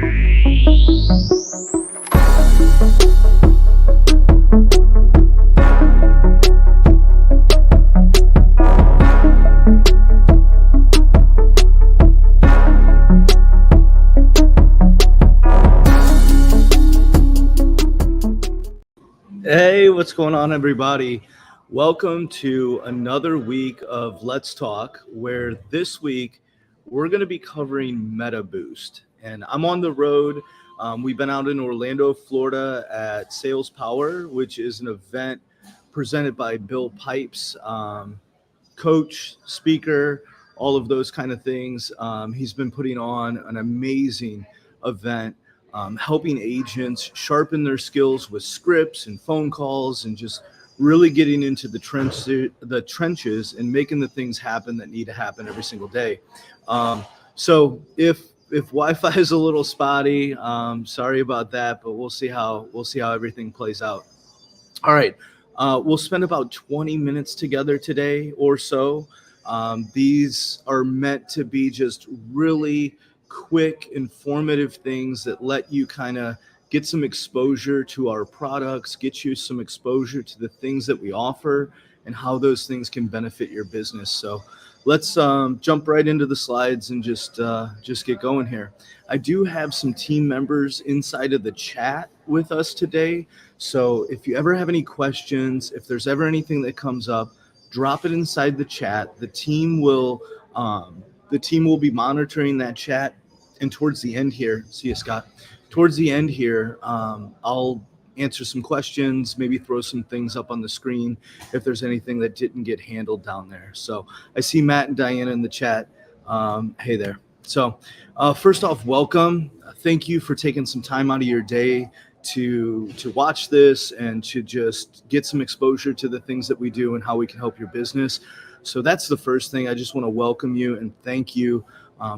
Hey, what's going on, everybody? Welcome to another week of Let's Talk, where this week we're going to be covering MetaBoost. And I'm on the road. We've been out in Orlando, Florida at Sales Power, which is an event presented by Bill Pipes, coach, speaker, all of those kind of things. He's been putting on an amazing event. Helping agents sharpen their skills with scripts and phone calls and just really getting into the trenches and making the things happen that need to happen every single day. So if Wi-Fi is a little spotty, sorry about that, but we'll see how everything plays out. All right. We'll spend about 20 minutes together today or so. These are meant to be just really quick, informative things that let you kind of get some exposure to our products, get you some exposure to the things that we offer and how those things can benefit your business. So let's jump right into the slides and just get going here. I do have some team members inside of the chat with us today. So if you ever have any questions, if there's ever anything that comes up, drop it inside the chat. The team will be monitoring that chat, and towards the end here, see you, Scott. Towards the end here, I'll answer some questions, maybe throw some things up on the screen if there's anything that didn't get handled down there. So I see Matt and Diana in the chat. Hey there. So first off, welcome. Thank you for taking some time out of your day to watch this and to just get some exposure to the things that we do and how we can help your business. So that's the first thing. I just want to welcome you and thank you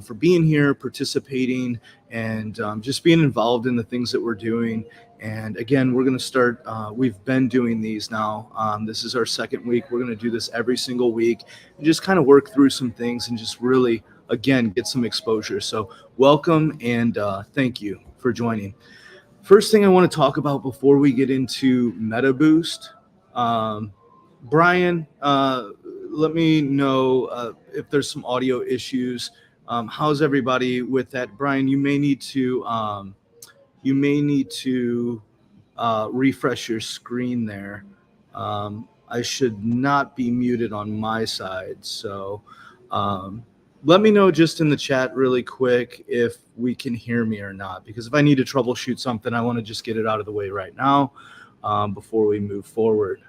for being here, participating, and just being involved in the things that we're doing. And again, we're going to start, we've been doing these now. This is our second week. We're going to do this every single week and just kind of work through some things and just really, again, get some exposure. So welcome and thank you for joining. First thing I want to talk about before we get into MetaBoost, Brian, let me know if there's some audio issues. How's everybody with that? Brian, you may need to refresh your screen there. I should not be muted on my side. So let me know just in the chat really quick if we can hear me or not, because if I need to troubleshoot something, I want to just get it out of the way right now before we move forward.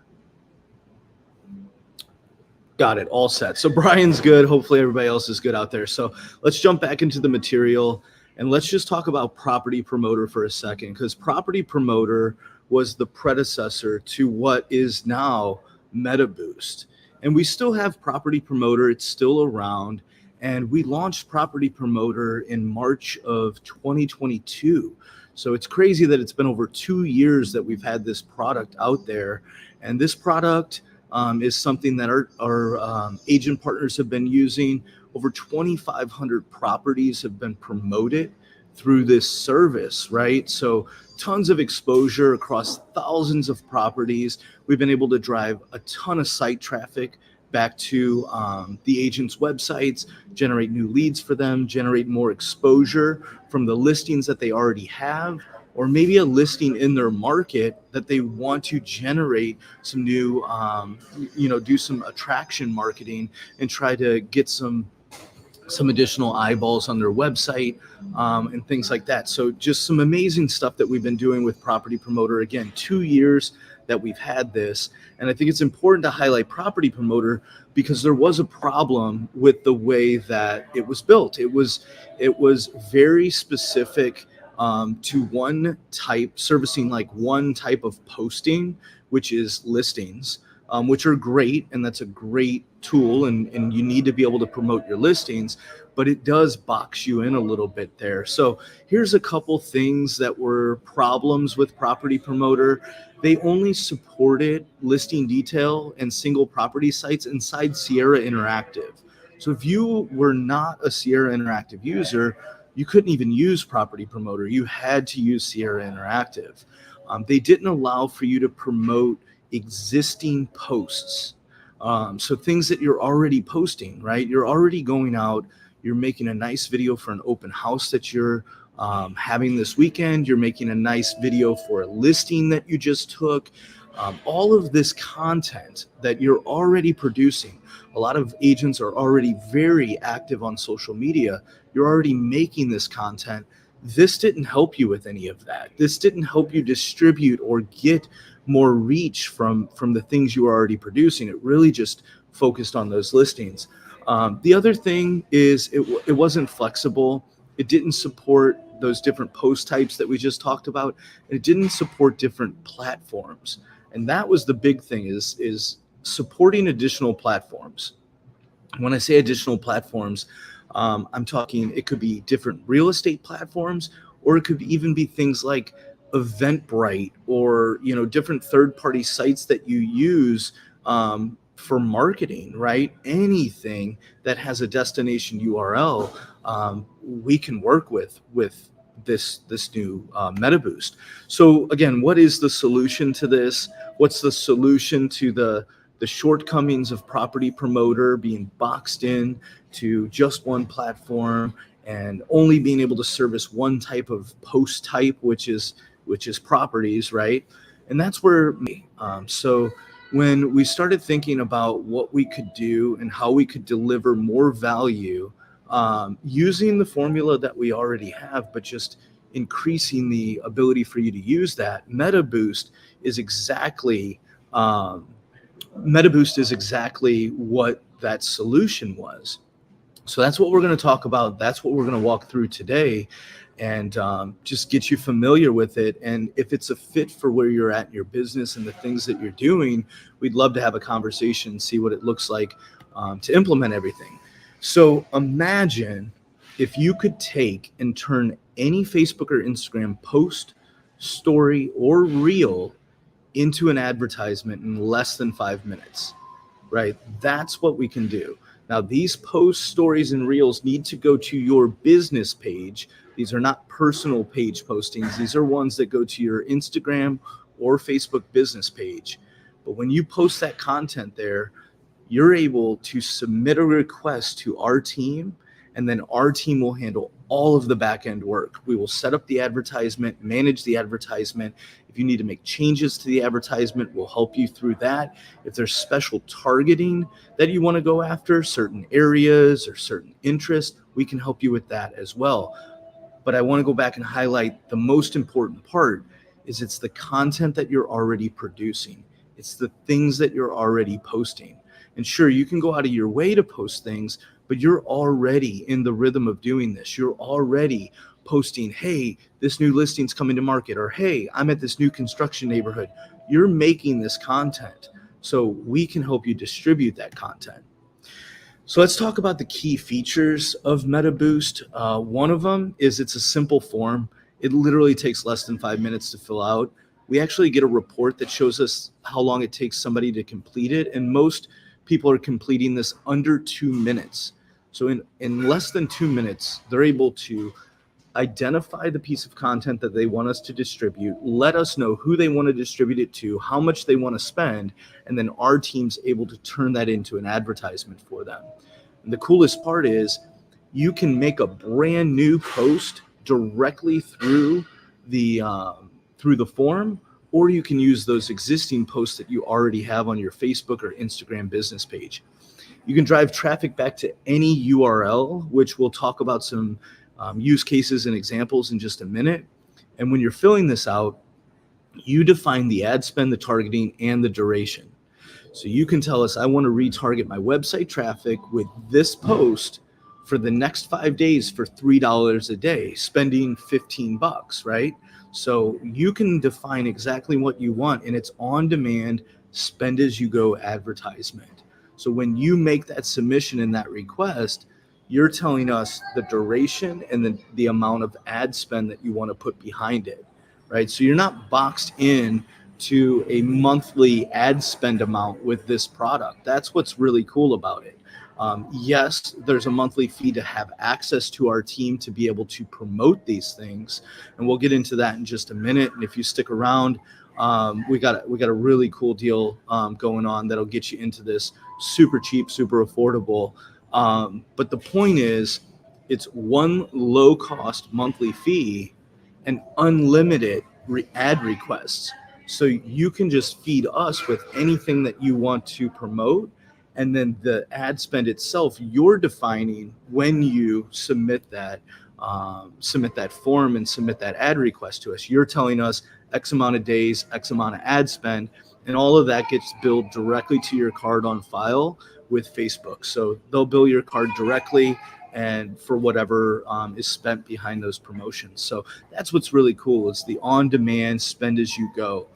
Got it, all set. So Brian's good. Hopefully everybody else is good out there. So let's jump back into the material and let's just talk about Property Promoter for a second, because Property Promoter was the predecessor to what is now MetaBoost. And we still have Property Promoter. It's still around. And we launched Property Promoter in March of 2022. So it's crazy that it's been over 2 years that we've had this product out there. And this product is something that our agent partners have been using. Over 2,500 properties have been promoted through this service, right? So tons of exposure across thousands of properties. We've been able to drive a ton of site traffic back to the agents' websites, generate new leads for them, generate more exposure from the listings that they already have, or maybe a listing in their market that they want to generate some new, do some attraction marketing and try to get some additional eyeballs on their website and things like that. So just some amazing stuff that we've been doing with Property Promoter. Again, 2 years that we've had this. And I think it's important to highlight Property Promoter because there was a problem with the way that it was built. It was very specific to one type, servicing like one type of posting, which is listings, which are great. And that's a great tool. And you need to be able to promote your listings, but it does box you in a little bit there. So here's a couple things that were problems with Property Promoter. They only supported listing detail and single property sites inside Sierra Interactive. So if you were not a Sierra Interactive user, you couldn't even use Property Promoter. You had to use Sierra Interactive. They didn't allow for you to promote existing posts. So things that you're already posting, right? You're already going out, you're making a nice video for an open house that you're having this weekend. You're making a nice video for a listing that you just took. All of this content that you're already producing. A lot of agents are already very active on social media. You're already making this content. This didn't help you with any of that. This didn't help you distribute or get more reach from the things you were already producing. It really just focused on those listings. The other thing is it wasn't flexible. It didn't support those different post types that we just talked about. It didn't support different platforms. And that was the big thing, is supporting additional platforms. When I say additional platforms, I'm talking, it could be different real estate platforms, or it could even be things like Eventbrite, or different third-party sites that you use for marketing, right? Anything that has a destination URL, we can work with this new MetaBoost. So again, what is the solution to this? What's the solution to the shortcomings of Property Promoter being boxed in to just one platform and only being able to service one type of post type, which is properties, right? And that's where so when we started thinking about what we could do and how we could deliver more value using the formula that we already have, but just increasing the ability for you to use that, MetaBoost is exactly what that solution was. So that's what we're going to talk about. That's what we're going to walk through today, and just get you familiar with it. And if it's a fit for where you're at in your business and the things that you're doing, we'd love to have a conversation, see what it looks like to implement everything. So imagine if you could take and turn any Facebook or Instagram post, story, or reel into an advertisement in less than 5 minutes, right? That's what we can do. Now, these posts, stories, and reels need to go to your business page. These are not personal page postings. These are ones that go to your Instagram or Facebook business page. But when you post that content there, you're able to submit a request to our team, and then our team will handle all of the back end work. We will set up the advertisement, manage the advertisement. If you need to make changes to the advertisement, we'll help you through that. If there's special targeting that you want to go after, certain areas or certain interests, we can help you with that as well. But I want to go back and highlight the most important part is it's the content that you're already producing. It's the things that you're already posting. And sure, you can go out of your way to post things, but you're already in the rhythm of doing this. You're already posting, hey, this new listing's coming to market, or hey, I'm at this new construction neighborhood. You're making this content, so we can help you distribute that content. So let's talk about the key features of MetaBoost. One of them is it's a simple form. It literally takes less than 5 minutes to fill out. We actually get a report that shows us how long it takes somebody to complete it, and most people are completing this under 2 minutes. So in less than 2 minutes, they're able to identify the piece of content that they want us to distribute, let us know who they want to distribute it to, how much they want to spend, and then our team's able to turn that into an advertisement for them. And the coolest part is you can make a brand new post directly through the form, or you can use those existing posts that you already have on your Facebook or Instagram business page. You can drive traffic back to any URL, which we'll talk about some use cases and examples in just a minute. And when you're filling this out, you define the ad spend, the targeting, and the duration. So you can tell us, I want to retarget my website traffic with this post for the next 5 days for $3 a day, spending $15, right? So you can define exactly what you want, and it's on demand, spend as you go advertisement. So when you make that submission and that request, you're telling us the duration and the amount of ad spend that you want to put behind it, right? So you're not boxed in to a monthly ad spend amount with this product. That's what's really cool about it. Yes, there's a monthly fee to have access to our team to be able to promote these things, and we'll get into that in just a minute. And if you stick around, we got a really cool deal going on that'll get you into this super cheap, super affordable. But the point is, it's one low cost monthly fee and unlimited ad requests. So you can just feed us with anything that you want to promote. And then the ad spend itself, you're defining when you submit that form and submit that ad request to us. You're telling us X amount of days, X amount of ad spend, and all of that gets billed directly to your card on file with Facebook. So they'll bill your card directly and for whatever is spent behind those promotions. So that's what's really cool. It's the on-demand spend as you go.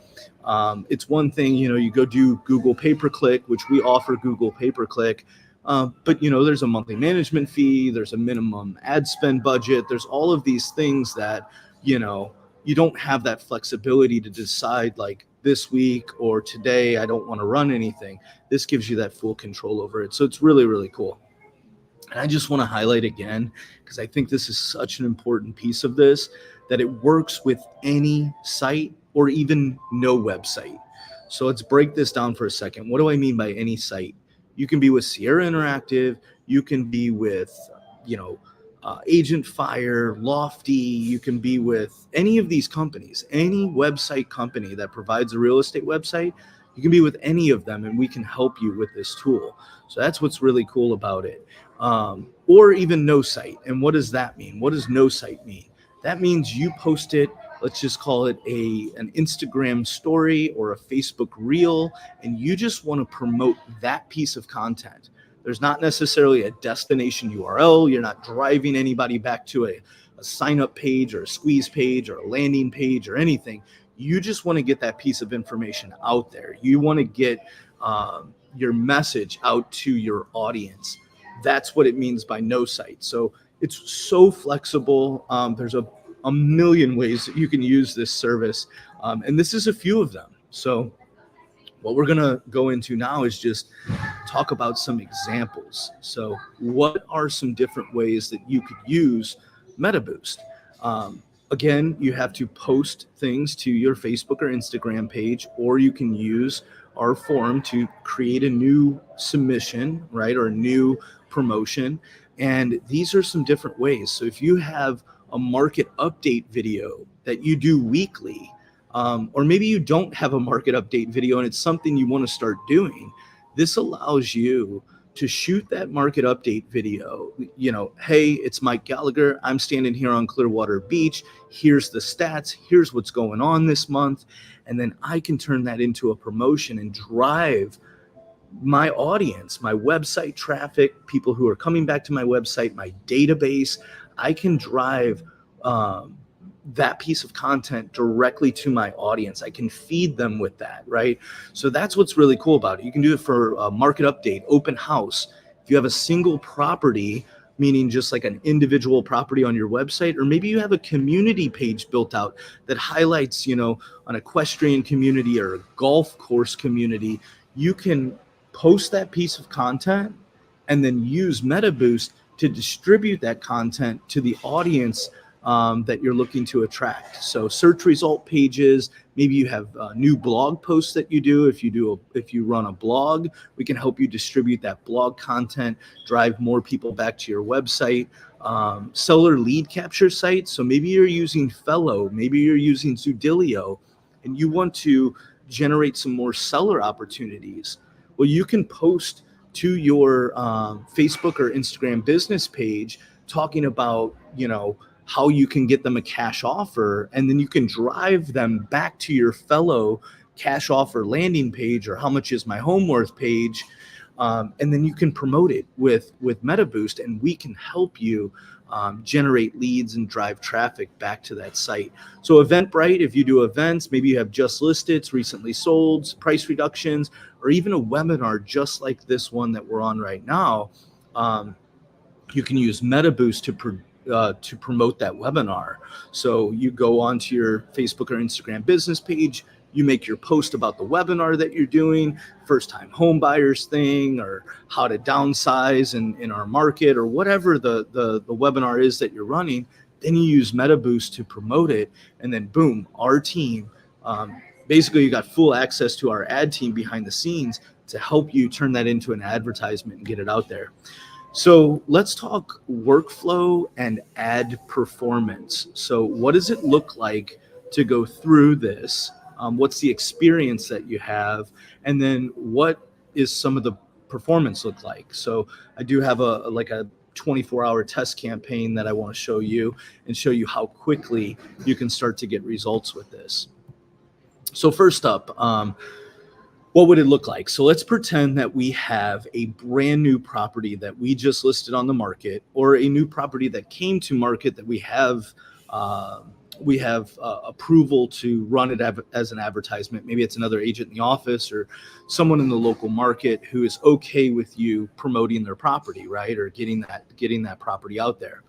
It's one thing, you go do Google pay-per-click, which we offer Google pay-per-click. But there's a monthly management fee, there's a minimum ad spend budget, there's all of these things that, you don't have that flexibility to decide like this week or today, I don't want to run anything. This gives you that full control over it. So it's really, really cool. And I just want to highlight again, because I think this is such an important piece of this, that it works with any site or even no website. So let's break this down for a second. What do I mean by any site? You can be with Sierra Interactive. You can be with, Agent Fire, Lofty. You can be with any of these companies, any website company that provides a real estate website. You can be with any of them, and we can help you with this tool. So that's what's really cool about it. Or even no site. And what does that mean? What does no site mean? That means you post it, let's just call it an Instagram story or a Facebook reel, and you just want to promote that piece of content. There's not necessarily a destination URL. You're not driving anybody back to a sign-up page or a squeeze page or a landing page or anything. You just want to get that piece of information out there. You want to get your message out to your audience. That's what it means by no site. So it's so flexible. There's a million ways that you can use this service. And this is a few of them. So what we're going to go into now is just talk about some examples. So what are some different ways that you could use MetaBoost? Again, you have to post things to your Facebook or Instagram page, or you can use our form to create a new submission, right, or a new promotion. And these are some different ways. So if you have a market update video that you do weekly, or maybe you don't have a market update video and it's something you want to start doing, this allows you to shoot that market update video. Hey, it's Mike Gallagher. I'm standing here on Clearwater Beach. Here's the stats. Here's what's going on this month. And then I can turn that into a promotion and drive my audience, my website traffic, people who are coming back to my website, my database. I can drive that piece of content directly to my audience. I can feed them with that, right? So that's what's really cool about it. You can do it for a market update, open house. If you have a single property, meaning just like an individual property on your website, or maybe you have a community page built out that highlights, an equestrian community or a golf course community, you can post that piece of content and then use MetaBoost to distribute that content to the audience that you're looking to attract. So search result pages, maybe you have new blog posts that you do. If you run a blog, we can help you distribute that blog content, drive more people back to your website. Seller lead capture sites. So maybe you're using Fellow, maybe you're using Zudilio, and you want to generate some more seller opportunities. Well, you can post to your Facebook or Instagram business page talking about, how you can get them a cash offer, and then you can drive them back to your Fellow cash offer landing page or how much is my home worth page. And then you can promote it with MetaBoost, and we can help you generate leads and drive traffic back to that site. So Eventbrite, if you do events, maybe you have just listed, recently sold, price reductions, or even a webinar just like this one that we're on right now, you can use MetaBoost to promote that webinar. So you go onto your Facebook or Instagram business page, you make your post about the webinar that you're doing, first time home buyers thing, or how to downsize in our market, or whatever the webinar is that you're running. Then you use MetaBoost to promote it, and then boom, our team, basically you got full access to our ad team behind the scenes to help you turn that into an advertisement and get it out there. So let's talk workflow and ad performance. So what does it look like to go through this? What's the experience that you have? And then what is some of the performance look like? So I do have a 24-hour test campaign that I want to show you and show you how quickly you can start to get results with this. So first up, what would it look like? So let's pretend that we have a brand new property that we just listed on the market, or a new property that came to market that we have approval to run it as an advertisement. Maybe it's another agent in the office or someone in the local market who is okay with you promoting their property, right? Or getting that property out there.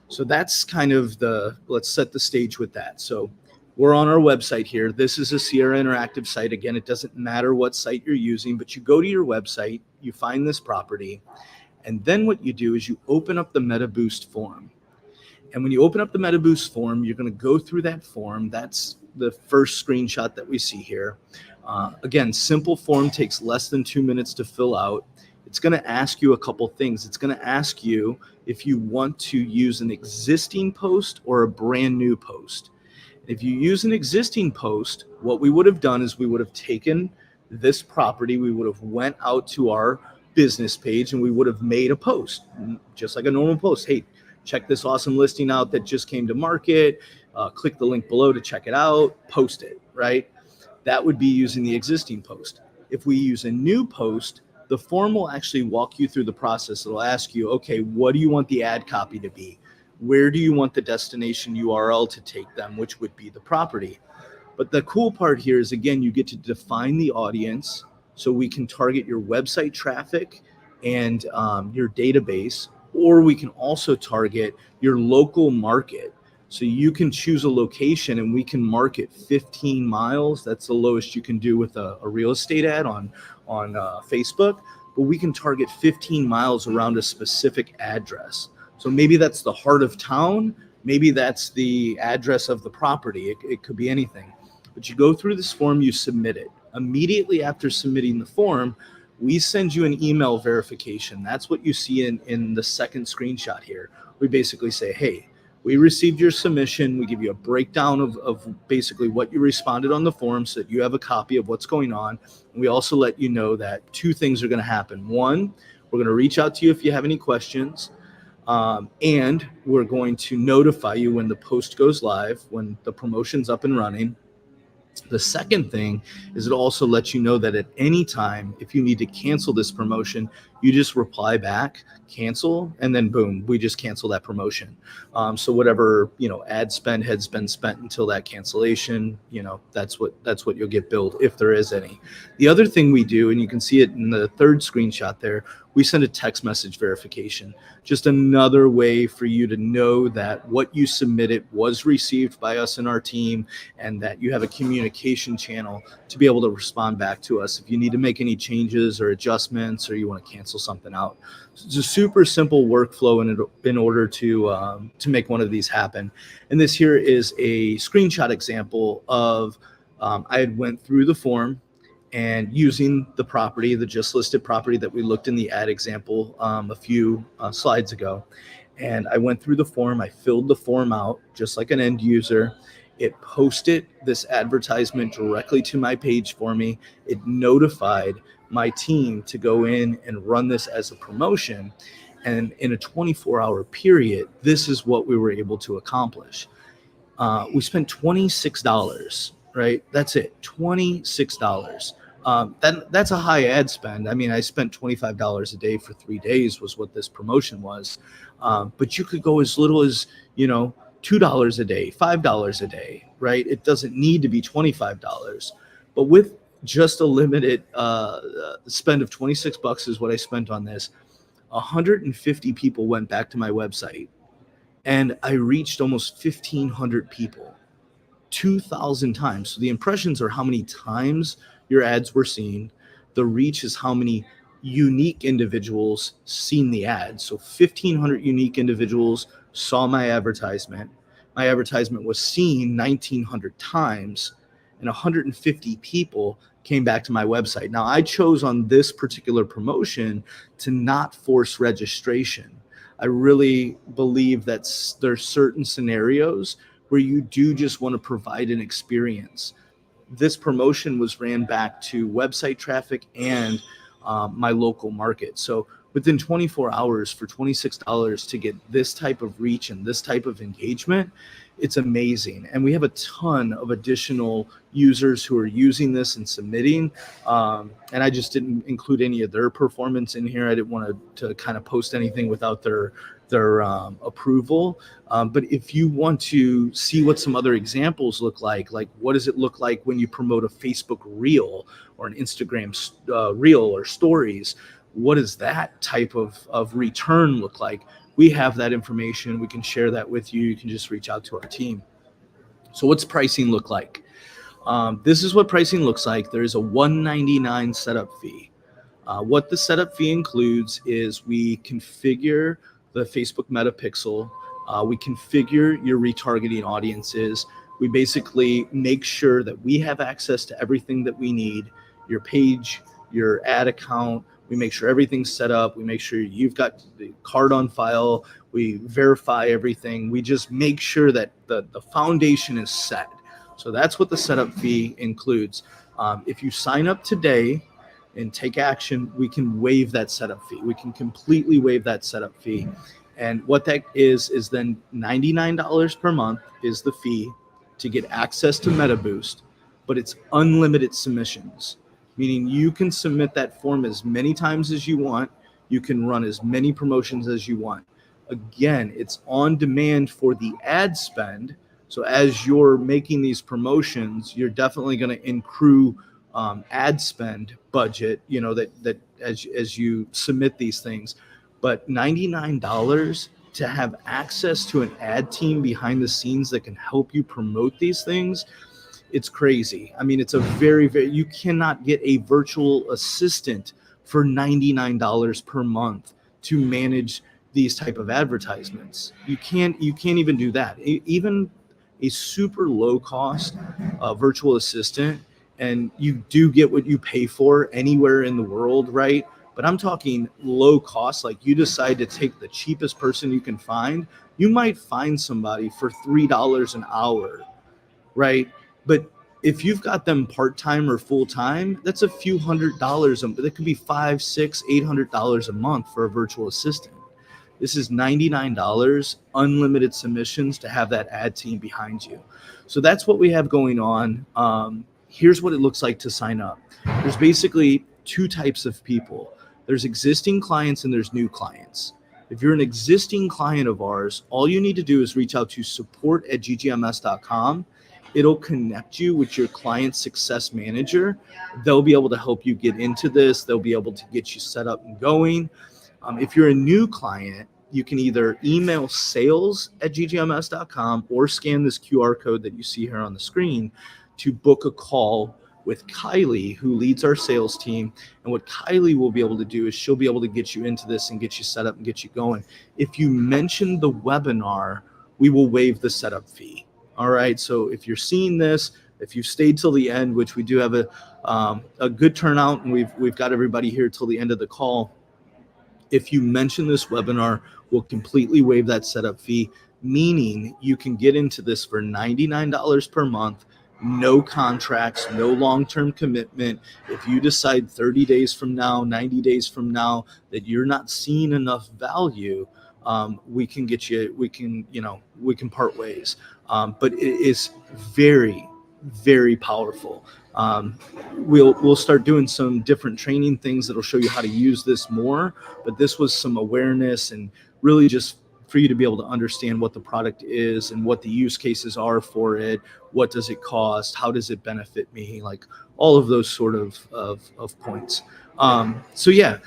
So that's kind of let's set the stage with that. So we're on our website here. This is a Sierra Interactive site. Again, it doesn't matter what site you're using, but you go to your website, you find this property, and then what you do is you open up the MetaBoost form. And when you open up the MetaBoost form, you're going to go through that form. That's the first screenshot that we see here. Again, simple form, takes less than 2 minutes to fill out. It's going to ask you a couple things. It's going to ask you if you want to use an existing post or a brand new post. If you use an existing post, what we would have done is we would have taken this property, we would have went out to our business page, and we would have made a post, just like a normal post. Hey, check this awesome listing out that just came to market. Click the link below to check it out, post it, right? That would be using the existing post. If we use a new post, the form will actually walk you through the process. It'll ask you, okay, what do you want the ad copy to be? Where do you want the destination URL to take them, which would be the property? But the cool part here is, again, you get to define the audience, so we can target your website traffic and your database, or we can also target your local market. So you can choose a location and we can market 15 miles. That's the lowest you can do with a real estate ad on Facebook, but we can target 15 miles around a specific address. So maybe that's the heart of town. Maybe that's the address of the property. It could be anything. But you go through this form, you submit it. Immediately after submitting the form, we send you an email verification. That's what you see in the second screenshot here. We basically say, hey, we received your submission. We give you a breakdown of basically what you responded on the form so that you have a copy of what's going on. And we also let you know that two things are going to happen. One, we're going to reach out to you if you have any questions. And we're going to notify you when the post goes live, when the promotion's up and running. The second thing is it also lets you know that at any time, if you need to cancel this promotion, you just reply back, cancel, and then boom, we just cancel that promotion. So whatever, ad spend had been spent until that cancellation, that's what you'll get billed if there is any. The other thing we do, and you can see it in the third screenshot there, we send a text message verification. Just another way for you to know that what you submitted was received by us and our team, and that you have a communication channel to be able to respond back to us if you need to make any changes or adjustments, or you want to cancel something out. So it's a super simple workflow in order to make one of these happen. And this here is a screenshot example of I had went through the form and using the property, the just listed property that we looked in the ad example a few slides ago. And I went through the form, I filled the form out just like an end user. It posted this advertisement directly to my page for me. It notified my team to go in and run this as a promotion. And in a 24-hour period, this is what we were able to accomplish. We spent $26, right? That's it, $26. That's a high ad spend. I mean, I spent $25 a day for 3 days was what this promotion was. But you could go as little as, $2 a day, $5 a day, right? It doesn't need to be $25. But with just a limited spend of $26 is what I spent on this. 150 people went back to my website, and I reached almost 1,500 people. 2,000 times. So the impressions are how many times your ads were seen. The reach is how many unique individuals seen the ad. So 1,500 unique individuals saw my advertisement. My advertisement was seen 1,900 times, and 150 people came back to my website. Now, I chose on this particular promotion to not force registration. I really believe that there's certain scenarios where you do just want to provide an experience. This promotion was ran back to website traffic and my local market. So within 24 hours for $26 to get this type of reach and this type of engagement, it's amazing. And we have a ton of additional users who are using this and submitting. And I just didn't include any of their performance in here. I didn't want to kind of post anything without their approval. But if you want to see what some other examples look like what does it look like when you promote a Facebook reel or an Instagram reel or stories, what does that type of return look like? We have that information. We can share that with you. You can just reach out to our team. So what's pricing look like? This is what pricing looks like. There is a $199 setup fee. What the setup fee includes is we configure the Facebook Meta Pixel. We configure your retargeting audiences. We basically make sure that we have access to everything that we need, your page, your ad account. We make sure everything's set up. We make sure you've got the card on file. We verify everything. We just make sure that the foundation is set. So that's what the setup fee includes. If you sign up today and take action, we can waive that setup fee. We can completely waive that setup fee. And what that is then $99 per month is the fee to get access to MetaBoost, but it's unlimited submissions, meaning you can submit that form as many times as you want. You can run as many promotions as you want. Again, it's on demand for the ad spend. So as you're making these promotions, you're definitely going to accrue ad spend budget, that as you submit these things. But $99 to have access to an ad team behind the scenes that can help you promote these things, it's crazy. I mean, it's a very, you cannot get a virtual assistant for $99 per month to manage these type of advertisements. You can't even do that. Even a super low cost virtual assistant, and you do get what you pay for anywhere in the world, right? But I'm talking low cost, like you decide to take the cheapest person you can find. You might find somebody for $3 an hour, right? But if you've got them part-time or full-time, that's a few $100s. That could be $500, $600, $800 a month for a virtual assistant. This is $99, unlimited submissions to have that ad team behind you. So that's what we have going on. Here's what it looks like to sign up. There's basically two types of people. There's existing clients and there's new clients. If you're an existing client of ours, all you need to do is reach out to support@ggms.com. It'll connect you with your client success manager. They'll be able to help you get into this. They'll be able to get you set up and going. If you're a new client, you can either email sales@ggms.com or scan this QR code that you see here on the screen to book a call with Kylie, who leads our sales team. And what Kylie will be able to do is she'll be able to get you into this and get you set up and get you going. If you mention the webinar, we will waive the setup fee. All right. So if you're seeing this, if you've stayed till the end, which we do have a good turnout, and we've got everybody here till the end of the call. If you mention this webinar, we'll completely waive that setup fee, meaning you can get into this for $99 per month. No contracts, no long-term commitment. If you decide 30 days from now, 90 days from now that you're not seeing enough value, we can get you, we can part ways. But it is very, very powerful. We'll start doing some different training things that'll show you how to use this more, but this was some awareness and really just for you to be able to understand what the product is and what the use cases are for it. What does it cost? How does it benefit me? Like all of those sort of points. So yeah,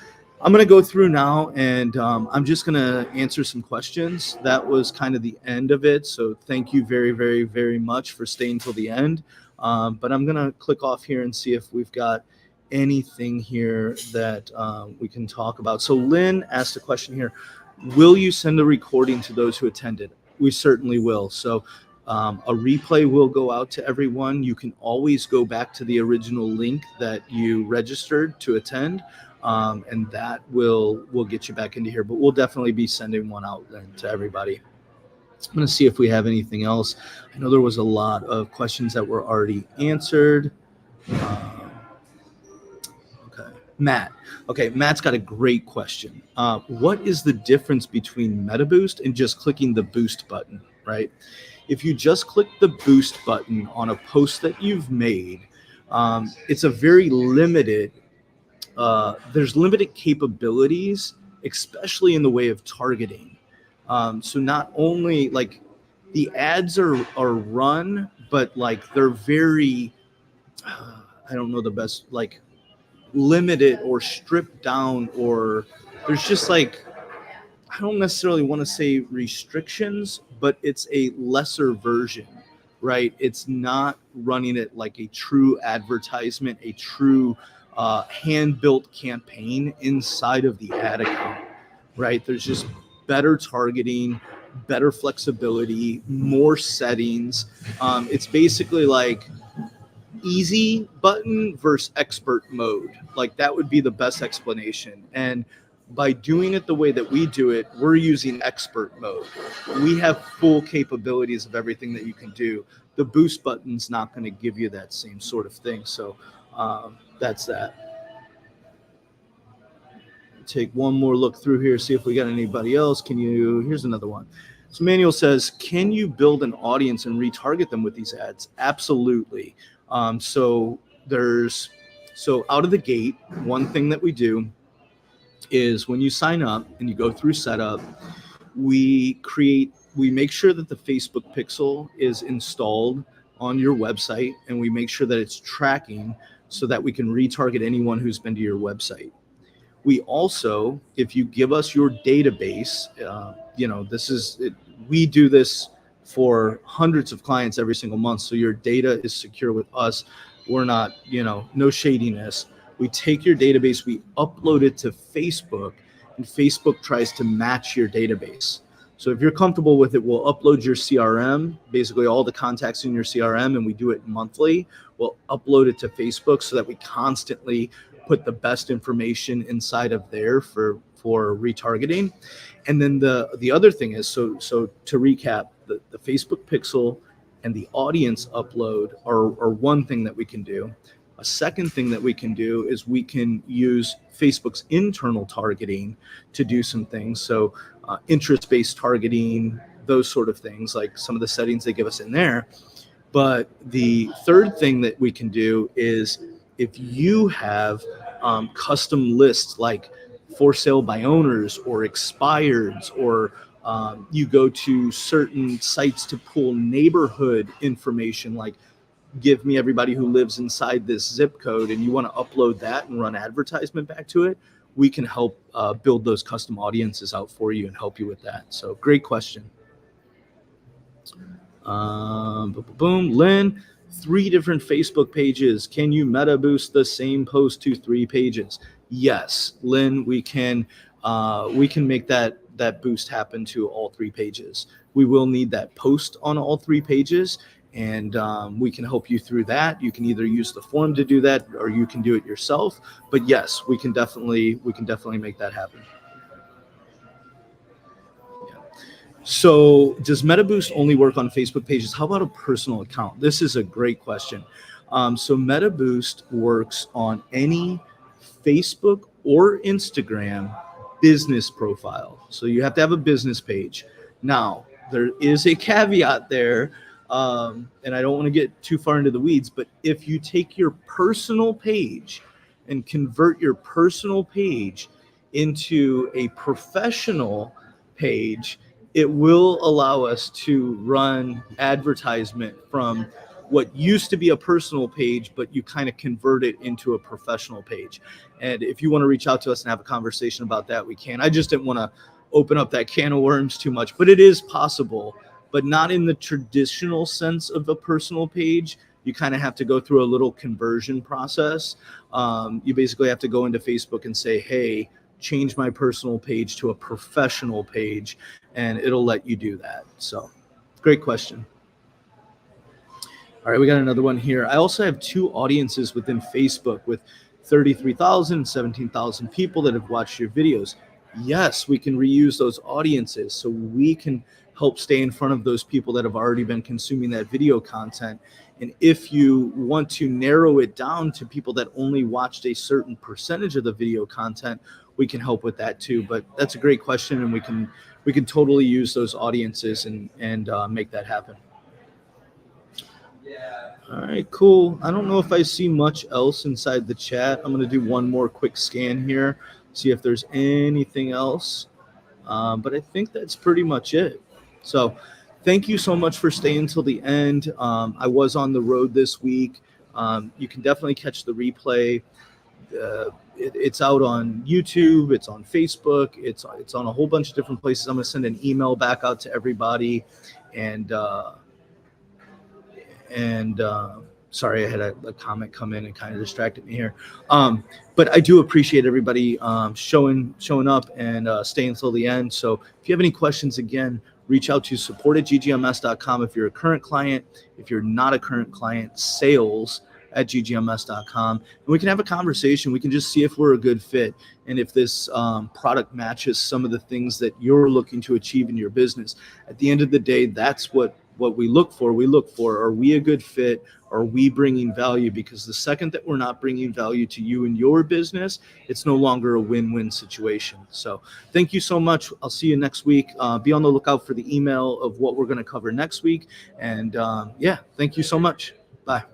I'm going to go through now, and I'm just going to answer some questions. That was kind of the end of it. So thank you very, very, very much for staying till the end. But I'm going to click off here and see if we've got anything here that we can talk about. So Lynn asked a question here. Will you send a recording to those who attended? We certainly will. So a replay will go out to everyone. You can always go back to the original link that you registered to attend. And that will get you back into here. But we'll definitely be sending one out then to everybody. I'm going to see if we have anything else. I know there was a lot of questions that were already answered. Okay, Matt. Okay, Matt's got a great question. What is the difference between MetaBoost and just clicking the boost button, right? If you just click the boost button on a post that you've made, it's a very limited there's limited capabilities, especially in the way of targeting. So not only like the ads are run, but like they're very, I don't know the best, like limited or stripped down, or there's just like, I don't necessarily want to say restrictions, but it's a lesser version, right? It's not running it like a true advertisement, a true hand-built campaign inside of the ad account, right? There's just better targeting, better flexibility, more settings. It's basically like easy button versus expert mode. Like that would be the best explanation. And by doing it the way that we do it, we're using expert mode. We have full capabilities of everything that you can do. The boost button's not going to give you that same sort of thing. So that's that. Take one more look through here, see if we got anybody else. Here's another one. So Manuel says, can you build an audience and retarget them with these ads? Absolutely. So out of the gate, one thing that we do is when you sign up and you go through setup, we make sure that the Facebook pixel is installed on your website, and we make sure that it's tracking so that we can retarget anyone who's been to your website. We also, if you give us your database, we do this for hundreds of clients every single month. So your data is secure with us. We're not, no shadiness. We take your database, we upload it to Facebook, and Facebook tries to match your database. So if you're comfortable with it, we'll upload your CRM, basically all the contacts in your CRM, and we do it monthly. We'll upload it to Facebook so that we constantly put the best information inside of there for retargeting. And then the other thing is, so to recap, the Facebook pixel and the audience upload are one thing that we can do. A second thing that we can do is we can use Facebook's internal targeting to do some things. So interest-based targeting, those sort of things, like some of the settings they give us in there. But the third thing that we can do is if you have custom lists like for sale by owners or expireds, or you go to certain sites to pull neighborhood information, like give me everybody who lives inside this zip code, and you want to upload that and run advertisement back to it, we can help build those custom audiences out for you and help you with that. So great question. Boom, Lynn, 3 different Facebook pages. Can you MetaBoost the same post to 3 pages? Yes, Lynn, we can make that boost happen to all 3 pages. We will need that post on all 3 pages, and we can help you through that. You can either use the form to do that, or you can do it yourself. But yes, we can definitely make that happen. So does MetaBoost only work on Facebook pages? How about a personal account? This is a great question. So MetaBoost works on any Facebook or Instagram business profile. So you have to have a business page. Now, there is a caveat there, and I don't want to get too far into the weeds, but if you take your personal page and convert your personal page into a professional page, it will allow us to run advertisement from what used to be a personal page, but you kind of convert it into a professional page. And if you want to reach out to us and have a conversation about that, we can. I just didn't want to open up that can of worms too much, but it is possible, but not in the traditional sense of a personal page. You kind of have to go through a little conversion process. You basically have to go into Facebook and say, hey, change my personal page to a professional page, and it'll let you do that. So great question. All right, we got another one here. I also have 2 audiences within Facebook with 33,000, 17,000 people that have watched your videos. Yes, we can reuse those audiences so we can help stay in front of those people that have already been consuming that video content. And if you want to narrow it down to people that only watched a certain percentage of the video content, we can help with that too. But that's a great question, and we can totally use those audiences and make that happen. All right, cool. I don't know if I see much else inside the chat. I'm going to do one more quick scan here, see if there's anything else. But I think that's pretty much it. So thank you so much for staying till the end. I was on the road this week. You can definitely catch the replay. It's out on YouTube. It's on Facebook. It's on a whole bunch of different places. I'm going to send an email back out to everybody. And sorry, I had a comment come in and kind of distracted me here. But I do appreciate everybody showing up and staying until the end. So if you have any questions, again, reach out to support@ggms.com if you're a current client. If you're not a current client, sales@ggms.com. And we can have a conversation. We can just see if we're a good fit and if this product matches some of the things that you're looking to achieve in your business. At the end of the day, that's what we look for. We look for, are we a good fit? Are we bringing value? Because the second that we're not bringing value to you and your business, it's no longer a win-win situation. So thank you so much. I'll see you next week. Be on the lookout for the email of what we're going to cover next week. And yeah, thank you so much. Bye.